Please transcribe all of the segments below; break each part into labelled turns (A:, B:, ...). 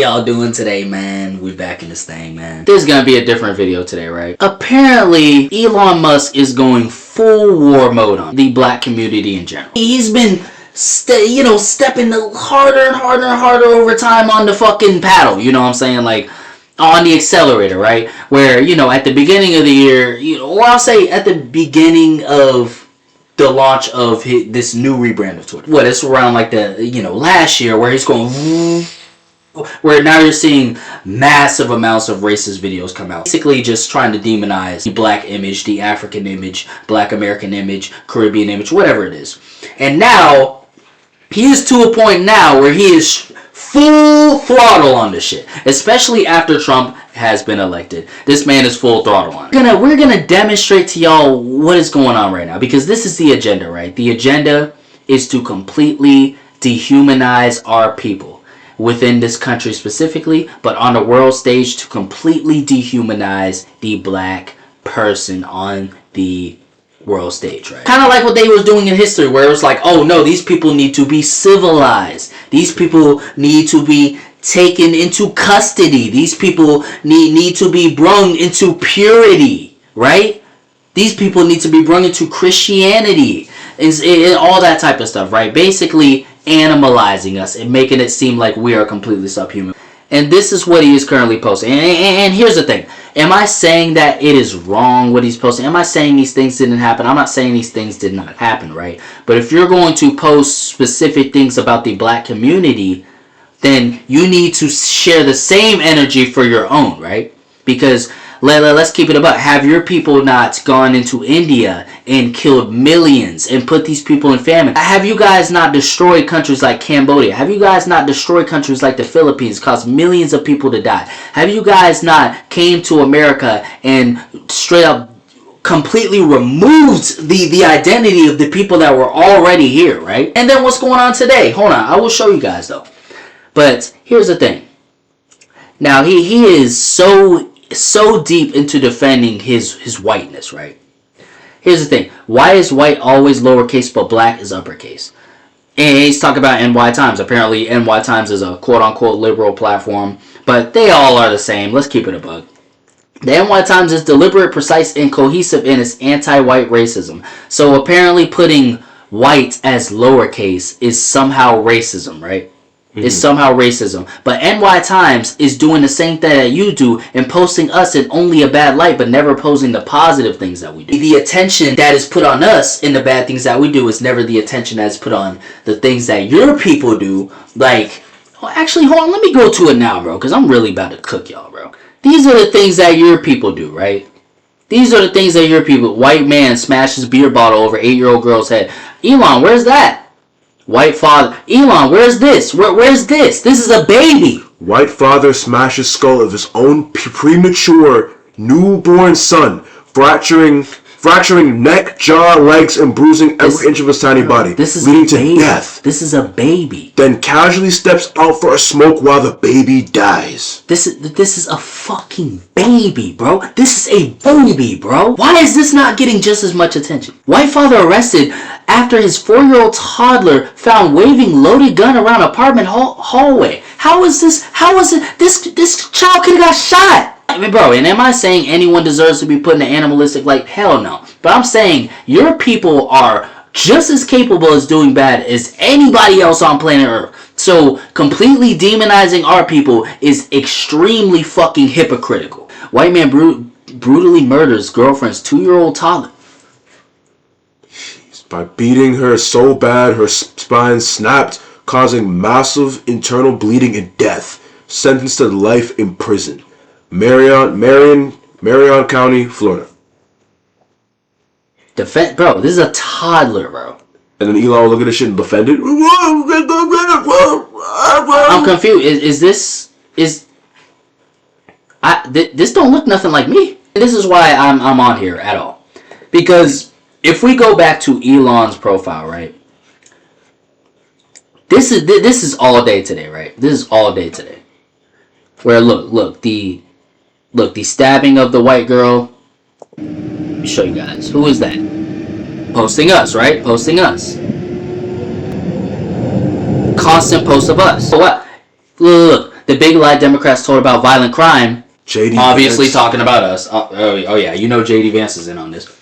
A: y'all doing today, man? We back in this thing, man. There's gonna be a different video today, right? Apparently, Elon Musk is going full war mode on the black community in general. He's been stepping harder and harder and harder over time on the fucking paddle, you know what I'm saying? Like, on the accelerator, right? Where, at the beginning of the year, or I'll say at the beginning of the launch of this new rebrand of Twitter. It's around like the, last year where he's going, where now you're seeing massive amounts of racist videos come out. Basically just trying to demonize the black image, the African image, black American image, Caribbean image, whatever it is. And now, he is to a point now where he is full throttle on this shit. Especially after Trump has been elected. This man is full throttle on it. We're gonna demonstrate to y'all what is going on right now. Because this is the agenda, right? The agenda is to completely dehumanize our people. Within this country specifically, but on the world stage to completely dehumanize the black person on the world stage, right? Kind of like what they was doing in history, where it was like, oh no, these people need to be civilized. These people need to be taken into custody. These people need to be brung into purity, right? These people need to be brung into Christianity and all that type of stuff, right? Basically animalizing us and making it seem like we are completely subhuman. And this is what he is currently posting. And here's the thing. Am I saying that it is wrong what he's posting? Am I saying these things didn't happen? I'm not saying these things did not happen, right? But if you're going to post specific things about the black community, then you need to share the same energy for your own, right? Because let's keep it about. Have your people not gone into India and killed millions and put these people in famine? Have you guys not destroyed countries like Cambodia? Have you guys not destroyed countries like the Philippines, caused millions of people to die? Have you guys not came to America and straight up completely removed the identity of the people that were already here, right? And then what's going on today? Hold on, I will show you guys though. But here's the thing. Now he is so deep into defending his whiteness, right? Here's the thing. Why is white always lowercase but black is uppercase? And he's talking about NY Times. Apparently NY Times is a quote-unquote liberal platform, but they all are the same. Let's keep it a bug. The NY Times is deliberate, precise, and cohesive in its anti-white racism. So apparently putting white as lowercase is somehow racism, right? Is somehow racism. But NY Times is doing the same thing that you do and posting us in only a bad light, but never posing the positive things that we do. The attention that is put on us in the bad things that we do is never the attention that is put on the things that your people do. Like, well, actually, hold on, let me go to it now, bro, because I'm really about to cook y'all, bro. These are the things that your people do, right? These are the things that your people. White man smashes beer bottle over 8-year-old girl's head. Elon, where's that? White father. Elon, where's this? Where's this? This is a baby.
B: White father smashes skull of his own premature newborn son, fracturing neck, jaw, legs, and bruising every inch of his tiny body, leading to death.
A: This is a baby.
B: Then casually steps out for a smoke while the baby dies.
A: This is a fucking baby, bro. This is a baby, bro. Why is this not getting just as much attention? White father arrested after his 4-year-old toddler found waving loaded gun around apartment hallway. How is this? How is it? This child could have got shot. I mean, bro, and am I saying anyone deserves to be put in an animalistic light? Hell no. But I'm saying your people are just as capable as doing bad as anybody else on planet Earth. So completely demonizing our people is extremely fucking hypocritical. White man brutally murders girlfriend's 2-year-old toddler.
B: By beating her so bad her spine snapped, causing massive internal bleeding and death. Sentenced to life in prison. Marion County, Florida.
A: Bro, this is a toddler, bro.
B: And then Elon will look at this shit and defend it.
A: I'm confused. This don't look nothing like me. This is why I'm on here at all. Because if we go back to Elon's profile, right? This is all day today, right? This is all day today. Where look, the stabbing of the white girl. Let me show you guys. Who is that? Posting us, right? Posting us. Constant post of us. So what? Look. The big lie Democrats told about violent crime,
B: JD
A: obviously
B: Vance.
A: talking about us. Oh yeah, you know JD Vance is in on this.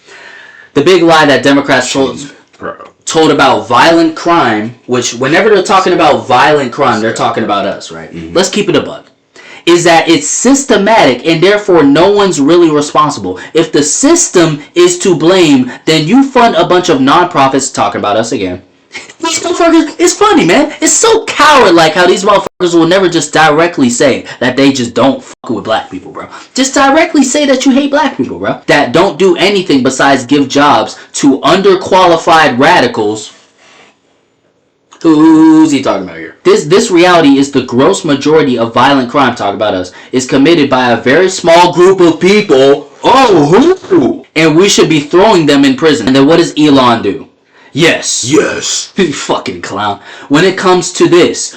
A: The big lie that Democrats told about violent crime, which whenever they're talking about violent crime, they're talking about us, right? Mm-hmm. Let's keep it a buck. Is that it's systematic and therefore no one's really responsible. If the system is to blame, then you fund a bunch of nonprofits, talking about us again. These motherfuckers, it's funny, man. It's so coward-like how these motherfuckers will never just directly say that they just don't fuck with black people, bro. Just directly say that you hate black people, bro. That don't do anything besides give jobs to underqualified radicals. Who's he talking about here? This reality is the gross majority of violent crime, talk about us, is committed by a very small group of people. Oh, who? And we should be throwing them in prison. And then what does Elon do? Yes. You fucking clown. When it comes to this,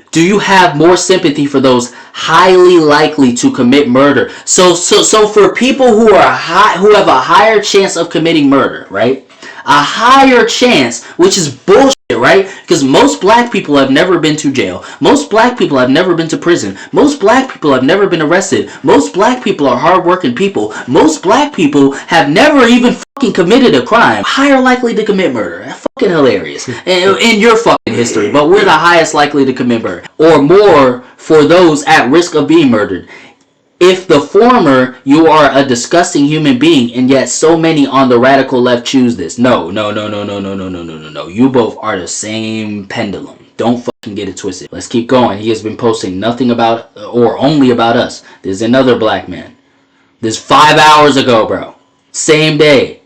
A: do you have more sympathy for those highly likely to commit murder? So for people who have a higher chance of committing murder, right? A higher chance, which is bullshit, right? Because most black people have never been to jail. Most black people have never been to prison. Most black people have never been arrested. Most black people are hardworking people. Most black people have never even fucking committed a crime. Higher likely to commit murder. That's fucking hilarious. In your fucking history. But we're the highest likely to commit murder. Or more for those at risk of being murdered. If the former, you are a disgusting human being, and yet so many on the radical left choose this. No. You both are the same pendulum. Don't fucking get it twisted. Let's keep going. He has been posting nothing about, or only about us. There's another black man. This 5 hours ago, bro. Same day.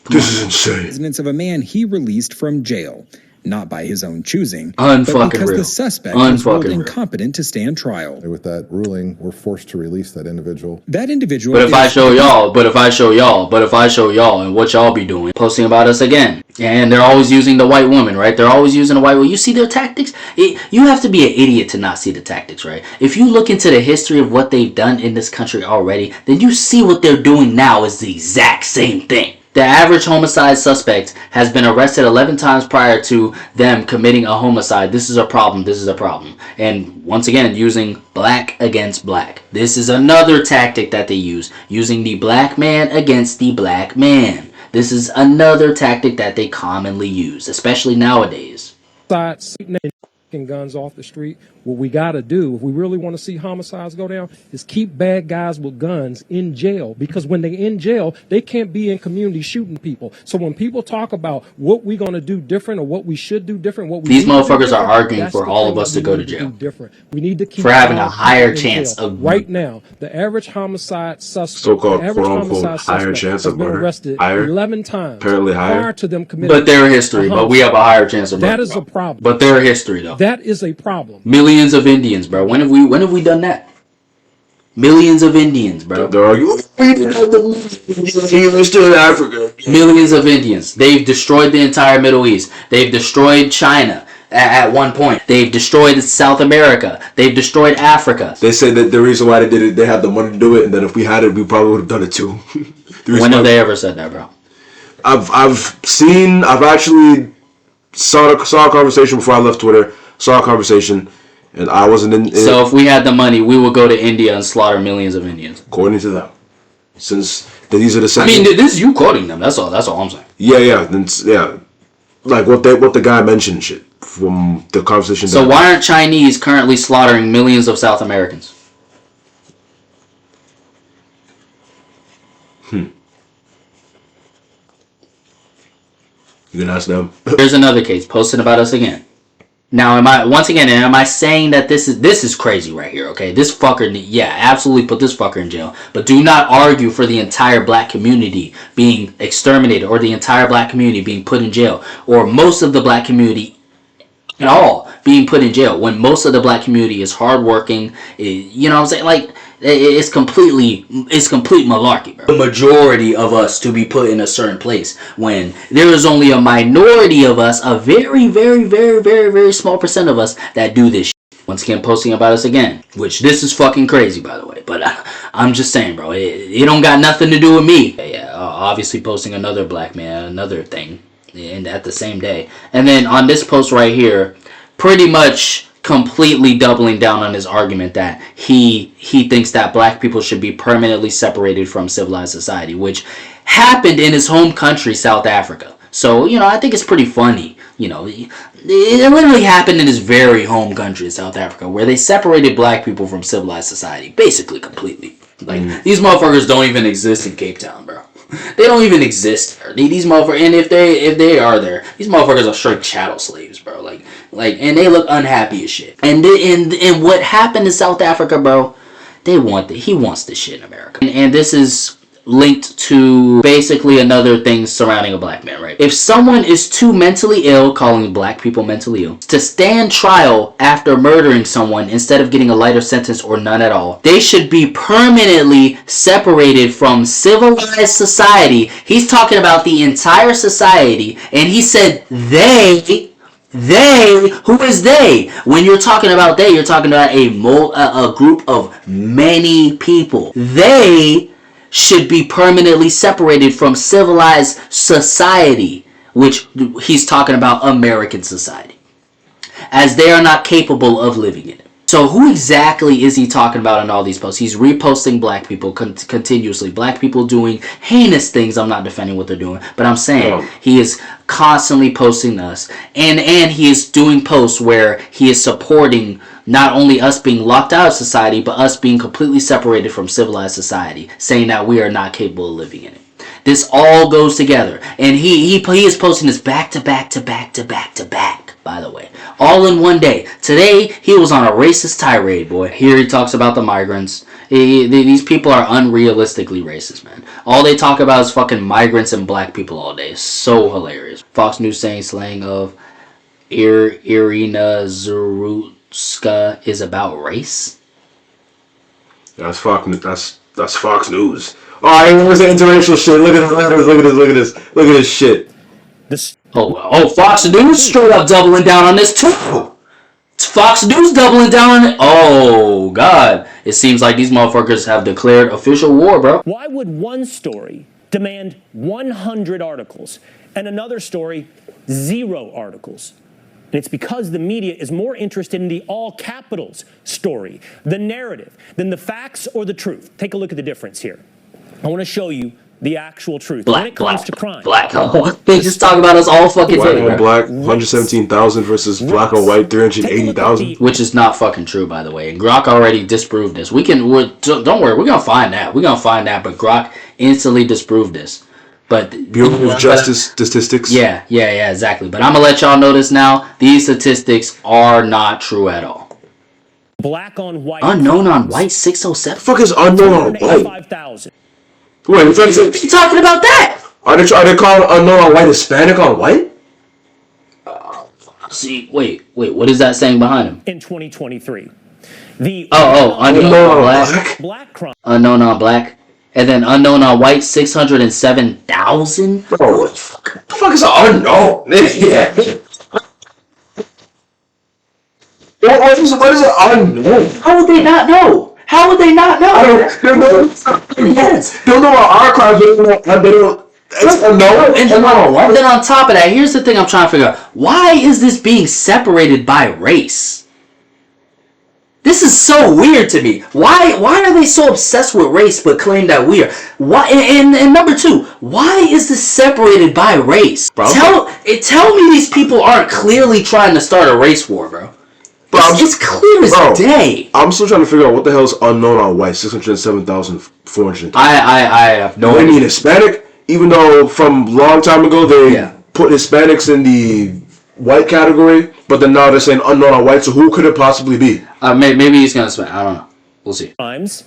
B: This is insane.
C: Evidence of a man he released from jail. Not by his own choosing,
A: but
C: because the suspect was ruled incompetent to stand trial.
D: With that ruling, we're forced to release that individual.
C: But
A: if I show y'all, and what y'all be doing, posting about us again. And they're always using the white woman, right? They're always using the white woman. You see their tactics? You have to be an idiot to not see the tactics, right? If you look into the history of what they've done in this country already, then you see what they're doing now is the exact same thing. The average homicide suspect has been arrested 11 times prior to them committing a homicide. This is a problem. And once again, using black against black. This is another tactic that they use. Using the black man against the black man. This is another tactic that they commonly use, especially nowadays.
E: Guns off the street. What we got to do, if we really want to see homicides go down, is keep bad guys with guns in jail. Because when they're in jail, they can't be in community shooting people. So when people talk about what we're going to do different or what we should do different,
A: these motherfuckers are arguing for all of us to go to jail.
E: We need to keep
A: for having a higher chance of
E: right now. The average homicide suspect,
B: so-called quote-unquote higher chance of murder,
E: arrested
B: higher,
E: 11 times
B: apparently higher,
E: prior to them committing.
A: But their history, but we have a higher chance of murder.
E: That is a problem.
A: But their history, though.
E: That is a problem.
A: Millions of Indians, bro. When have we done that? Millions of Indians, bro.
B: They're arguing. Still in Africa.
A: Millions of Indians. They've destroyed the entire Middle East. They've destroyed China at one point. They've destroyed South America. They've destroyed Africa.
B: They say that the reason why they did it, they had the money to do it, and that if we had it, we probably would have done it too.
A: When have they ever said that, bro?
B: I've actually saw a conversation before I left Twitter. Saw a conversation, and I wasn't in.
A: So if we had the money, we would go to India and slaughter millions of Indians.
B: According to them, since these are the same.
A: I mean, this is you quoting them. That's all I'm saying.
B: Yeah. Like what the guy mentioned, shit from the conversation.
A: So why aren't Chinese currently slaughtering millions of South Americans?
B: You can ask them.
A: Here's another case posted about us again. Now, am I saying that this is crazy right here, okay? This fucker, absolutely put this fucker in jail. But do not argue for the entire black community being exterminated or the entire black community being put in jail or most of the black community at all being put in jail when most of the black community is hardworking. You know what I'm saying? Like, it's complete malarkey, bro. The majority of us to be put in a certain place when there is only a minority of us, a very, very, very, very, very small percent of us that do this shit. Once again, posting about us again, which this is fucking crazy, by the way. But I'm just saying, bro, it don't got nothing to do with me. Obviously posting another black man, another thing, and at the same day. And then on this post right here, pretty much completely doubling down on his argument that he thinks that black people should be permanently separated from civilized society, which happened in his home country, South Africa. So, I think it's pretty funny. It literally happened in his very home country, South Africa, where they separated black people from civilized society, basically completely. Like, these motherfuckers don't even exist in Cape Town, bro. They don't even exist there. These motherfuckers, and if they are there, these motherfuckers are straight chattel slaves, bro. Like, and they look unhappy as shit. And what happened in South Africa, bro? He wants this shit in America, and this is linked to basically another thing surrounding a black man, right? If someone is too mentally ill, calling black people mentally ill, to stand trial after murdering someone instead of getting a lighter sentence or none at all, they should be permanently separated from civilized society. He's talking about the entire society, and he said they, who is they? When you're talking about they, you're talking about a group of many people. They should be permanently separated from civilized society, which he's talking about American society, as they are not capable of living in it. So who exactly is he talking about in all these posts? He's reposting black people continuously. Black people doing heinous things. I'm not defending what they're doing, but I'm saying he is constantly posting us. And he is doing posts where he is supporting not only us being locked out of society, but us being completely separated from civilized society, saying that we are not capable of living in it. This all goes together. And he is posting this back to back to back to back to back, by the way. All in one day. Today, he was on a racist tirade, boy. Here he talks about the migrants. These people are unrealistically racist, man. All they talk about is fucking migrants and black people all day. So hilarious. Fox News saying slang of Irina Zaruska is about race?
B: That's Fox News. Oh, I remember the interracial shit. Look at this shit.
A: Oh, Fox News straight up doubling down on this too. It's Fox News doubling down on it. Oh, God. It seems like these motherfuckers have declared official war, bro.
F: Why would one story demand 100 articles and another story 0 articles? And it's because the media is more interested in the all capitals story, the narrative, than the facts or the truth. Take a look at the difference here. I want to show you the actual truth when it comes to crime.
A: Black. They just talk about us all fucking
B: White
A: day.
B: on black, 117,000 versus black on white, 380,000.
A: Which is not fucking true, by the way. And Grok already disproved this. Don't worry, we're gonna find that. But Grok instantly disproved this. But
B: Bureau of Justice statistics.
A: Yeah, exactly. But I'm gonna let y'all know this now. These statistics are not true at all.
F: Black on white.
A: Unknown on white 607.
B: The fuck is unknown on white?
F: 5,000.
B: Wait,
A: What are you talking about that?
B: Are they calling unknown on white Hispanic on white?
A: See, wait. What is that saying behind him?
F: In 2023. The
A: unknown on black.
F: Black crime.
A: Unknown on black. And then unknown on white 607,000.
B: Bro, what the fuck is unknown? Yeah. What is it unknown?
A: How would they not know? Yes.
B: They'll know about our crimes, but they don't. It's unknown.
A: And then on top of that, here's the thing I'm trying to figure out. Why is this being separated by race? This is so weird to me. Why are they so obsessed with race but claim that we are? Why? And number two, why is this separated by race? Bro, tell me these people aren't clearly trying to start a race war, bro. It's clear as day.
B: I'm still trying to figure out what the hell is unknown on white. 607,400.
A: I have no idea.
B: I mean Hispanic, even though from long time ago they put Hispanics in the white category, but then now they're saying unknown on white. So who could it possibly be?
A: Maybe he's gonna spend. I don't know. We'll see.
F: Crimes,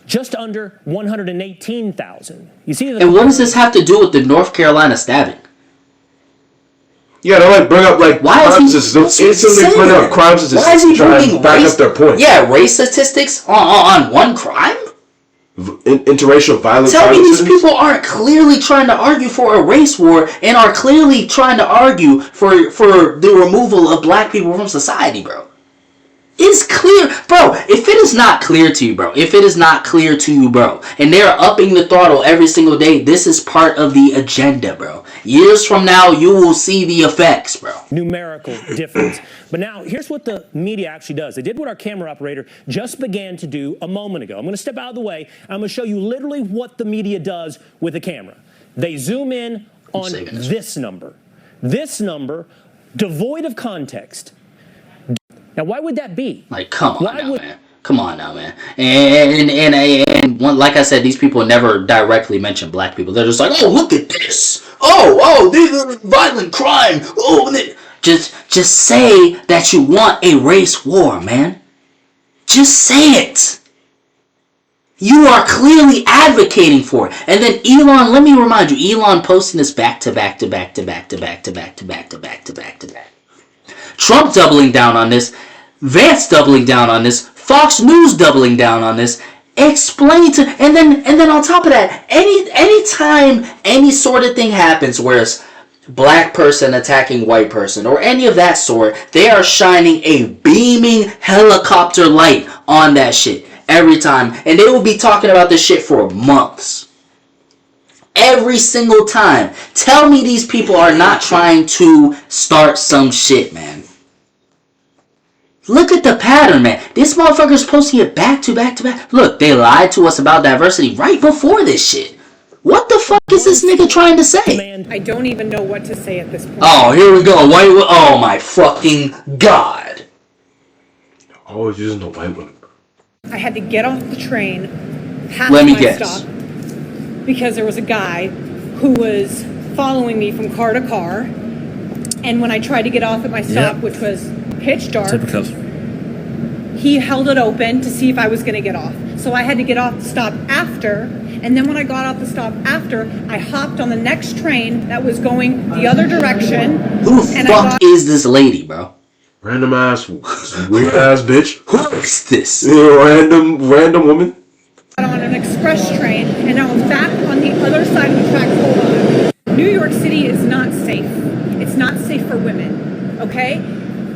F: just under 118,000. You see that?
A: And what does this have to do with the North Carolina stabbing?
B: Yeah, they bring up crimes instantly bring up crimes to try and back up their point.
A: Yeah, race statistics on one crime?
B: Interracial violence.
A: Tell me these people aren't clearly trying to argue for a race war and are clearly trying to argue for the removal of black people from society, bro. It's clear, bro. If it is not clear to you, bro, and they're upping the throttle every single day, this is part of the agenda, bro. Years from now, you will see the effects, bro.
F: Numerical difference But now, here's what the media actually does. They did what our camera operator just began to do a moment ago. I'm going to step out of the way. I'm going to show you literally what the media does with a camera. They zoom in on this number. This number, devoid of context. Now, why would that be?
A: Like, come on now, man. Come on now, man. And like I said, these people never directly mention black people. They're just like, oh, look at this. Oh, these are violent crime. Oh, just say that you want a race war, man. Just say it. You are clearly advocating for it. And then Elon, let me remind you, Elon posting this back to back to back to back to back to back to back to back to back to back. Trump doubling down on this, Vance doubling down on this, Fox News doubling down on this. Explain to, and then on top of that, anytime any sort of thing happens where it's black person attacking white person or any of that sort, they are shining a beaming helicopter light on that shit every time, and they will be talking about this shit for months. Every single time. Tell me these people are not trying to start some shit, man. Look at the pattern, man. This motherfucker's posting it back to back to back. Look, they lied to us about diversity right before this shit. What the fuck is this nigga trying to say?
G: I don't even know what to say at this point.
A: Oh, here we go. Oh my fucking god.
B: Always using the white women.
G: I had to get off the train, pass
A: Let me
G: my
A: guess.
G: stop, because there was a guy who was following me from car to car. And when I tried to get off at my stop, which was pitch dark,
H: typical,
G: he held it open to see if I was going to get off. So I had to get off the stop after. And then when I got off the stop after, I hopped on the next train that was going the other direction.
A: Who the fuck is this lady, bro?
B: Random ass, weird ass bitch.
A: Who is this?
B: Random woman.
G: On an express train, and now I'm back on the other side of the tracks. Hold on. New York City is not safe. It's not safe for women, okay?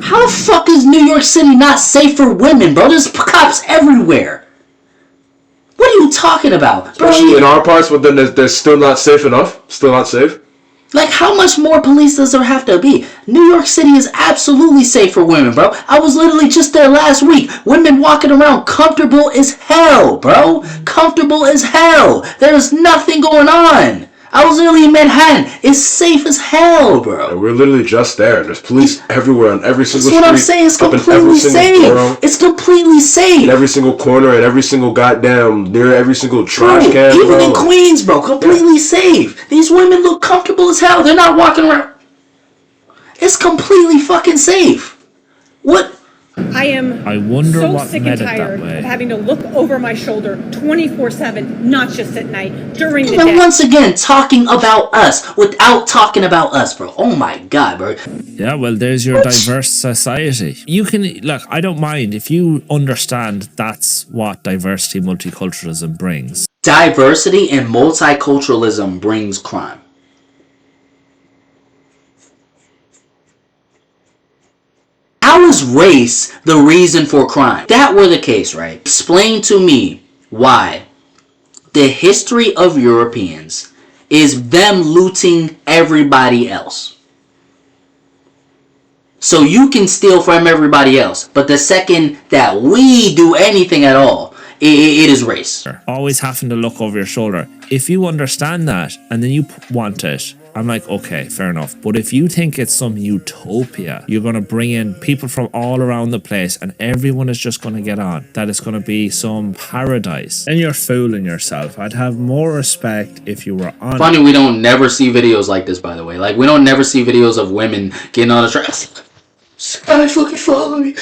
A: How the fuck is New York City not safe for women, bro? There's cops everywhere. What are you talking about? Bro,
B: Especially in our parts, but then they're still not safe enough. Still not safe.
A: Like, how much more police does there have to be? New York City is absolutely safe for women, bro. I was literally just there last week. Women walking around comfortable as hell, bro. Comfortable as hell. There's nothing going on. I was literally in Manhattan. It's safe as hell, bro.
B: And we're literally just there. There's police everywhere on every single street.
A: That's what I'm saying. It's completely safe. It's completely safe.
B: In every single corner and every single goddamn, near every single trash can.
A: Even
B: bro.
A: in Queens, bro. Completely safe. These women look comfortable as hell. They're not walking around. It's completely fucking safe. What?
G: I
H: wonder
G: so
H: what
G: sick
H: made
G: and
H: it that
G: tired
H: way.
G: of having to look over my shoulder 24/7, not just at night, during the
A: And
G: day.
A: once again, talking about us without talking about us, bro. Oh my god, bro.
H: Yeah, well, there's your diverse society. You can, look, I don't mind if you understand that's what diversity, multiculturalism brings.
A: Diversity and multiculturalism brings crime. How is race the reason for crime? If that were the case, right? Explain to me why the history of Europeans is them looting everybody else. So you can steal from everybody else, but the second that we do anything at all, it is race.
H: Always having to look over your shoulder. If you understand that and then you want it, I'm like, okay, fair enough. But if you think it's some utopia, you're going to bring in people from all around the place and everyone is just going to get on, that it's going to be some paradise, then you're fooling yourself. I'd have more respect if you were honest.
A: Funny, we don't never see videos like this, by the way. Like, we don't never see videos of women getting on the train. I fucking follow me.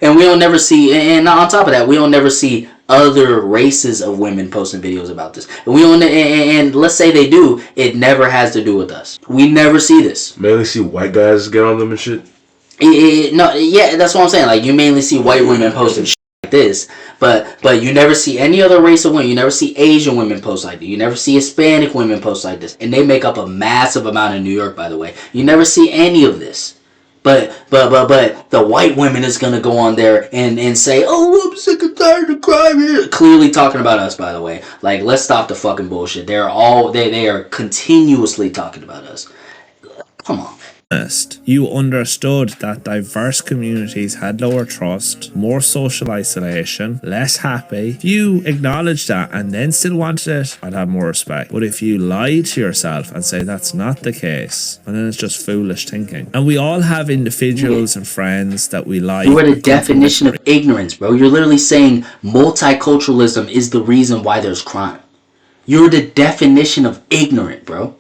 A: And we don't never see, and on top of that, we don't never see other races of women posting videos about this. And we don't, and let's say they do, it never has to do with us. We never see this.
B: Mainly see white guys get on them and shit.
A: No, yeah, that's what I'm saying. Like, you mainly see white women posting shit like this, but you never see any other race of women. You never see Asian women post like this. You never see Hispanic women post like this. And they make up a massive amount in New York, by the way. You never see any of this. But the white women is gonna go on there and say, oh, I'm sick and tired of crime here. Clearly talking about us, by the way. Like, let's stop the fucking bullshit. They are continuously talking about us. Come on.
H: honest, you understood that diverse communities had lower trust, more social isolation, less happy. If you acknowledge that and then still wanted it, I'd have more respect. But if you lie to yourself and say that's not the case, and then it's just foolish thinking. And we all have individuals and friends that we like.
A: You are the definition of ignorance, bro. You're literally saying multiculturalism is the reason why there's crime. You're the definition of ignorant, bro.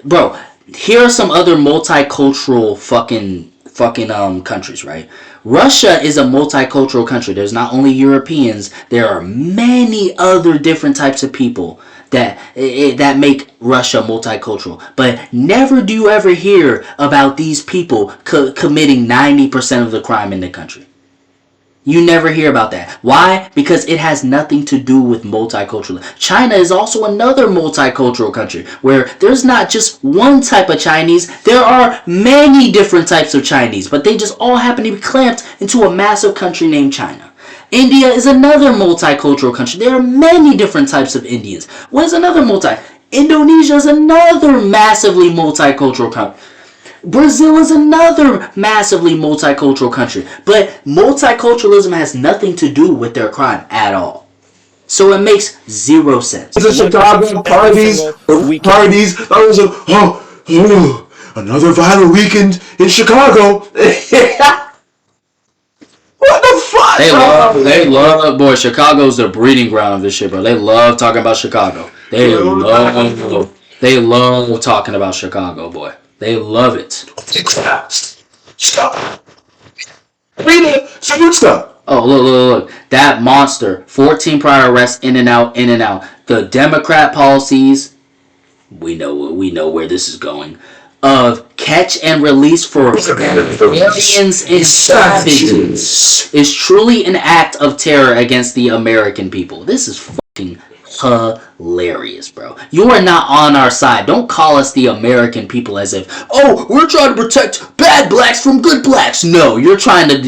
A: Bro, here are some other multicultural fucking countries, right? Russia is a multicultural country. There's not only Europeans, there are many other different types of people that make Russia multicultural. But never do you ever hear about these people committing 90% of the crime in the country. You never hear about that. Why? Because it has nothing to do with multicultural. China is also another multicultural country where there's not just one type of Chinese. There are many different types of Chinese, but they just all happen to be clamped into a massive country named China. India is another multicultural country. There are many different types of Indians. What is another Indonesia is another massively multicultural country. Brazil is another massively multicultural country. But multiculturalism has nothing to do with their crime at all. So it makes zero sense.
B: The Chicago parties, another violent weekend in Chicago. What the fuck?
A: They love, boy, Chicago's the breeding ground of this shit, bro. They love talking about Chicago. They love talking about Chicago, boy. They love it.
B: Stop. Stop.
A: Oh, look. That monster. 14 prior arrests, in and out. The Democrat policies, we know where this is going, of catch and release for aliens and savages is truly an act of terror against the American people. This is fucking hilarious, bro. You are not on our side. Don't call us the American people as if, oh, we're trying to protect bad blacks from good blacks. No, you're trying to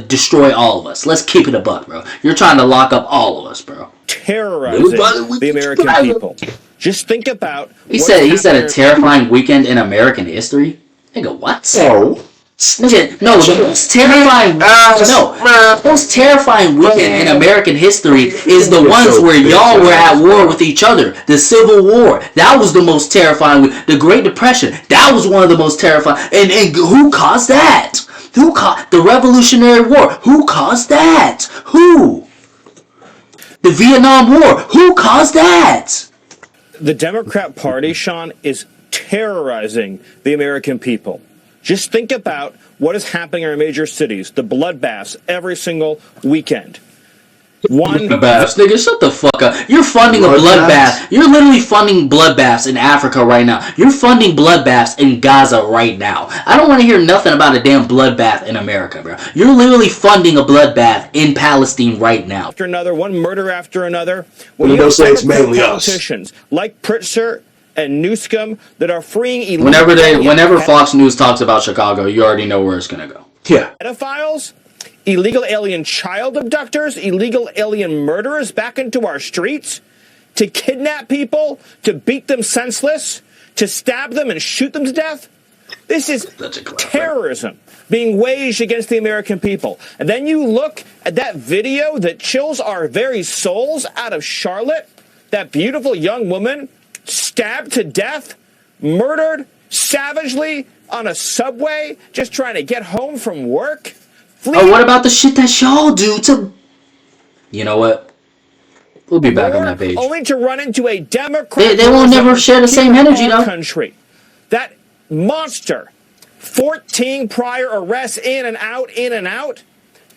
A: destroy all of us. Let's keep it a buck, bro. You're trying to lock up all of us, bro.
F: Terrorizing the American people. Just think about.
A: He said a terrifying weekend in American history. Nigga, what?
B: Oh.
A: Nigga, no, the most terrifying weekend in American history is the ones where y'all were at war with each other. The Civil War, that was the most terrifying. The Great Depression, that was one of the most terrifying. And who caused that? Who caused the Revolutionary War? Who caused that? Who? The Vietnam War, who caused that?
F: The Democrat Party, Sean, is terrorizing the American people. Just think about what is happening in our major cities, the bloodbaths every single weekend.
A: Bloodbaths, nigga, shut the fuck up. You're funding a bloodbath. You're literally funding bloodbaths in Africa right now. You're funding bloodbaths in Gaza right now. I don't want to hear nothing about a damn bloodbath in America, bro. You're literally funding a bloodbath in Palestine right now.
F: After another, one murder after another. When
B: you say it's mainly
F: politicians like Pritzker and Newscomb that are freeing illegal.
A: Whenever Fox News talks about Chicago, you already know where it's gonna go.
B: Yeah.
F: Pedophiles, illegal alien child abductors, illegal alien murderers back into our streets to kidnap people, to beat them senseless, to stab them and shoot them to death. This is terrorism being waged against the American people. And then you look at that video that chills our very souls out of Charlotte, that beautiful young woman stabbed to death, murdered savagely on a subway, just trying to get home from work.
A: Oh, what about the shit that y'all do to... You know what? We'll be back on that page.
F: Only to run into a Democrat...
A: They won't never share the same energy, though.
F: Country. That monster. 14 prior arrests in and out.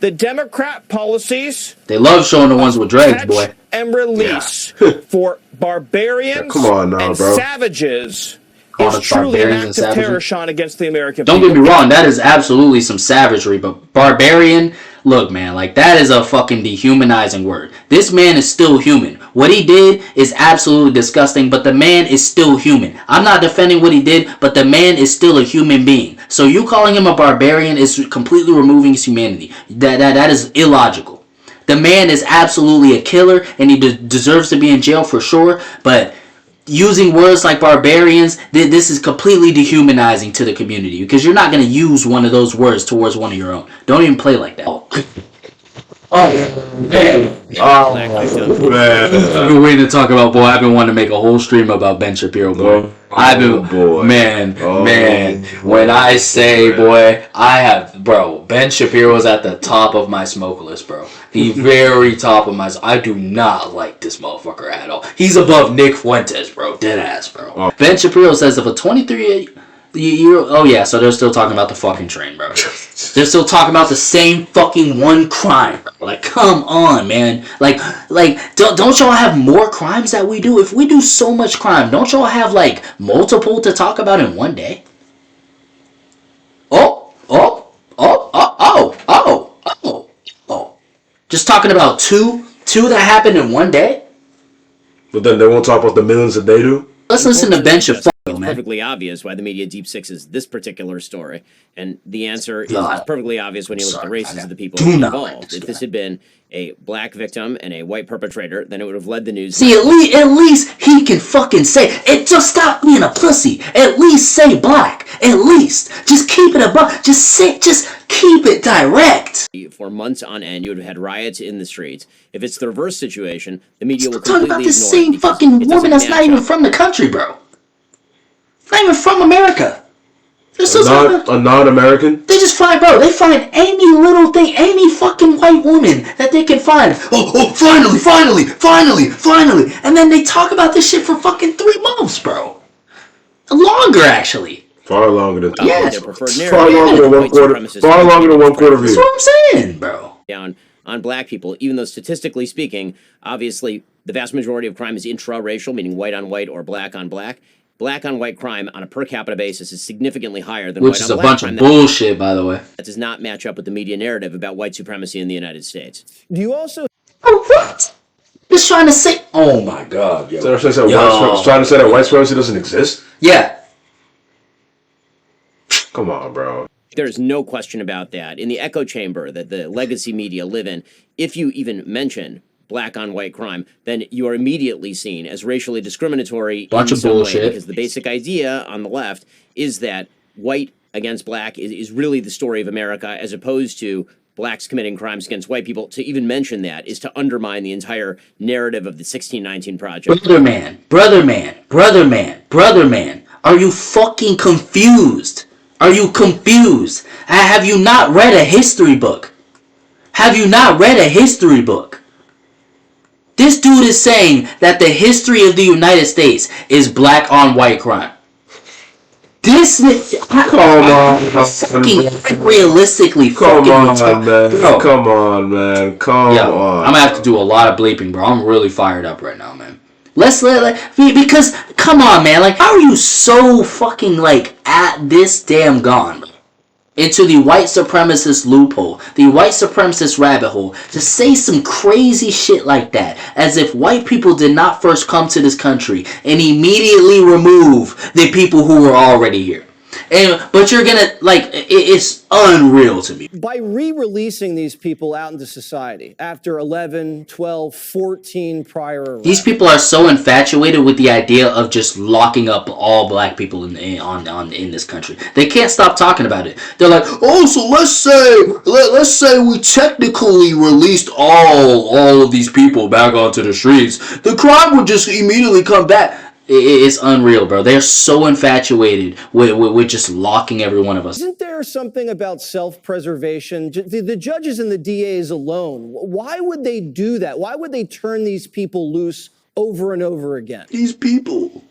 F: The Democrat policies...
A: They love showing the ones with dreads, boy.
F: And release for barbarians and savages is truly an act of terror, Sean, against the American people.
A: Don't get me wrong, that is absolutely some savagery, but barbarian, look, man, like, that is a fucking dehumanizing word. This man is still human. What he did is absolutely disgusting, but the man is still human. I'm not defending what he did, but the man is still a human being. So you calling him a barbarian is completely removing his humanity. That is illogical. The man is absolutely a killer, and he deserves to be in jail for sure, but using words like barbarians, this is completely dehumanizing to the community because you're not going to use one of those words towards one of your own. Don't even play like that. Oh, man.
B: Oh, man.
A: I've been waiting to talk about, boy, I've been wanting to make a whole stream about Ben Shapiro, boy. When I say, boy, Ben Shapiro's at the top of my smoke list, bro. The very top of my, I do not like this motherfucker at all. He's above Nick Fuentes, bro. Dead ass, bro. Ben Shapiro says if a 23-year, oh yeah, so they're still talking about the fucking train, bro. They're still talking about the same fucking one crime, bro. Like, come on, man. Like, don't y'all have more crimes that we do? If we do so much crime, don't y'all have like multiple to talk about in one day? Just talking about two that happened in one day?
B: But then they won't talk about the millions that they do?
A: Let's listen to Ben Shapiro,
I: It's
A: man.
I: perfectly obvious why the media deep sixes this particular story, and the answer is perfectly obvious when you look at the races of the people involved. If this had been a black victim and a white perpetrator, then it would have led the news.
A: See, at least he can fucking say it. Just stop being a pussy. At least say black. At least just keep it above. Just keep it direct.
I: For months on end, you would have had riots in the streets. If it's the reverse situation, the media will
A: Talking
I: completely
A: about the
I: ignore
A: same
I: it because
A: fucking
I: it doesn't
A: woman that's not
I: match
A: even
I: up.
A: from the country, bro. Not even from America. They're still talking about,
B: A non-American?
A: they just find, bro, they find any little thing, any fucking white woman that they can find. Oh, finally. And then they talk about this shit for fucking 3 months, bro. Longer, actually.
B: Far longer than
A: Yes.
I: Their preferred
B: Far
I: narrative
B: longer
I: is
B: than one
I: white
B: quarter.
I: supremacists
B: Far longer than one quarter
A: That's
B: view.
A: what I'm saying, bro.
I: down on black people, even though statistically speaking, obviously the vast majority of crime is intra-racial, meaning white on white or black on black. Black on white crime on a per capita basis is significantly higher than
A: Which
I: white
A: is
I: on
A: a
I: black
A: bunch
I: crime.
A: of bullshit, by the way.
I: That does not match up with the media narrative about white supremacy in the United States.
J: Do you also
A: Oh, what? Just trying to say. Oh my god, yo.
B: So they're trying to say that white supremacy doesn't exist?
A: Yeah.
B: Come on, bro.
I: There's no question about that. In the echo chamber that the legacy media live in, if you even mention black on white crime, then you are immediately seen as racially discriminatory
A: Bunch
I: in
A: of
I: some way,
A: bullshit.
I: because the basic idea on the left is that white against black is really the story of America, as opposed to blacks committing crimes against white people. To even mention that is to undermine the entire narrative of the 1619 Project.
A: Brother man. Are you fucking confused? Are you confused? Have you not read a history book? This dude is saying that the history of the United States is black on white crime. This
B: Come on,
A: fucking realistically
B: Come
A: fucking
B: on,
A: retarded.
B: man.
A: Bro.
B: Come on, man. Come
A: Yo,
B: on.
A: I'm gonna have to do a lot of bleeping, bro. I'm really fired up right now, man. Because come on, man. Like, how are you so fucking like at this damn gone, bro? Into the white supremacist loophole, the white supremacist rabbit hole, to say some crazy shit like that, as if white people did not first come to this country and immediately remove the people who were already here. But you're gonna, like, it's unreal to me.
J: by re-releasing these people out into society after 11, 12, 14 prior arrests?
A: These people are so infatuated with the idea of just locking up all black people in this country. They can't stop talking about it. They're like, oh, so let's say we technically released all of these people back onto the streets. The crime would just immediately come back. It's unreal, bro. They're so infatuated with just locking every one of us.
J: Isn't there something about self-preservation? The judges and the DAs alone, why would they do that? Why would they turn these people loose over and over again?
B: These people.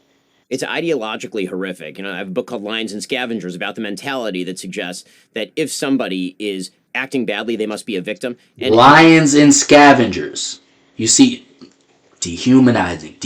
I: It's ideologically horrific. You know, I have a book called Lions and Scavengers about the mentality that suggests that if somebody is acting badly, they must be a victim. And
A: Lions and Scavengers. You see, dehumanizing.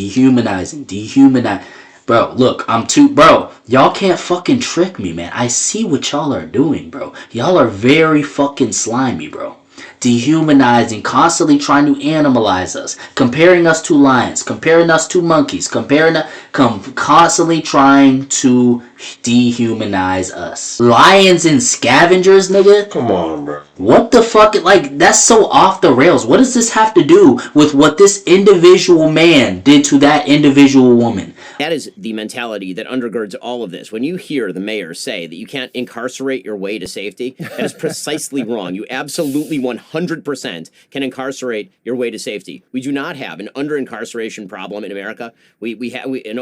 A: Bro, look, bro, y'all can't fucking trick me, man. I see what y'all are doing, bro. Y'all are very fucking slimy, bro. Dehumanizing, constantly trying to animalize us, comparing us to lions, comparing us to monkeys, constantly trying to dehumanize us. Lions and Scavengers, nigga?
B: Come on, bro.
A: What the fuck? Like, that's so off the rails. What does this have to do with what this individual man did to that individual woman?
I: That is the mentality that undergirds all of this. When you hear the mayor say that you can't incarcerate your way to safety, that is precisely wrong. You absolutely 100% can incarcerate your way to safety. We do not have an under-incarceration problem in America. We have an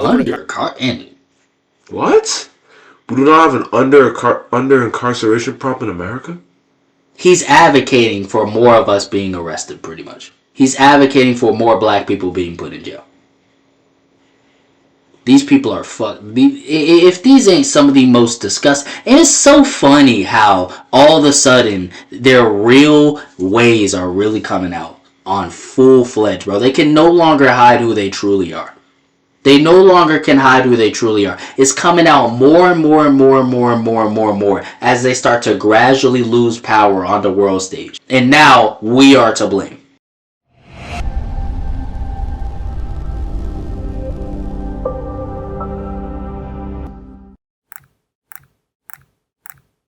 B: What? We do not have an under incarceration problem in America?
A: He's advocating for more of us being arrested, pretty much. He's advocating for more black people being put in jail. These people are fucked. If these ain't some of the most disgusting... And it's so funny how all of a sudden their real ways are really coming out on full-fledged, bro. They can no longer hide who they truly are. They no longer can hide who they truly are. It's coming out more and more and more and more and more and more and more as they start to gradually lose power on the world stage. And now we are to blame.